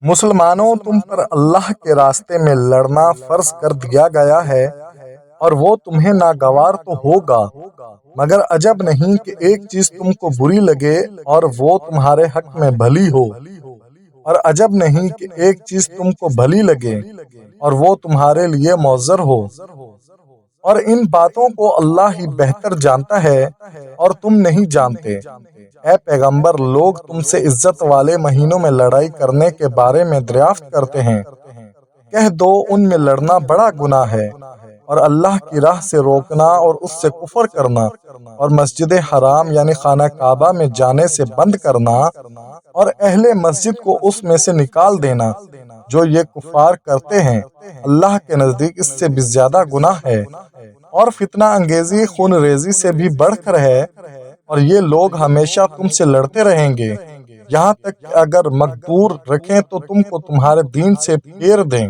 مسلمانوں، تم پر اللہ کے راستے میں لڑنا فرض کر دیا گیا ہے، اور وہ تمہیں ناگوار تو ہوگا، مگر عجب نہیں کہ ایک چیز تم کو بری لگے اور وہ تمہارے حق میں بھلی ہو، اور عجب نہیں کہ ایک چیز تم کو بھلی لگے اور وہ تمہارے لیے معذر ہو، اور ان باتوں کو اللہ ہی بہتر جانتا ہے اور تم نہیں جانتے۔ اے پیغمبر، لوگ تم سے عزت والے مہینوں میں لڑائی کرنے کے بارے میں دریافت کرتے ہیں، کہہ دو ان میں لڑنا بڑا گناہ ہے، اور اللہ کی راہ سے روکنا اور اس سے کفر کرنا اور مسجد حرام یعنی خانہ کعبہ میں جانے سے بند کرنا اور اہل مسجد کو اس میں سے نکال دینا، جو یہ کفار کرتے ہیں، اللہ کے نزدیک اس سے بھی زیادہ گناہ ہے، اور فتنہ انگیزی خون ریزی سے بھی بڑھ کر ہے، اور یہ لوگ ہمیشہ تم سے لڑتے رہیں گے، یہاں تک کہ اگر مقدور رکھیں تو تم کو تمہارے دین سے پھیر دیں،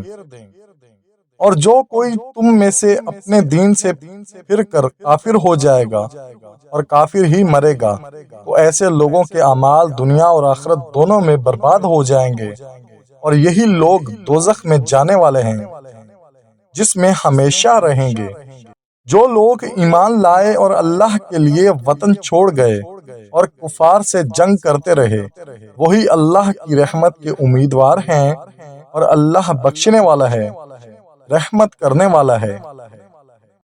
اور جو کوئی تم میں سے اپنے دین سے پھر کر کافر ہو جائے گا اور کافر ہی مرے گا تو ایسے لوگوں کے اعمال دنیا اور آخرت دونوں میں برباد ہو جائیں گے، اور یہی لوگ دوزخ میں جانے والے ہیں جس میں ہمیشہ رہیں گے۔ جو لوگ ایمان لائے اور اللہ کے لیے وطن چھوڑ گئے اور کفار سے جنگ کرتے رہے، وہی اللہ کی رحمت کے امیدوار ہیں، اور اللہ بخشنے والا ہے، رحمت کرنے والا ہے۔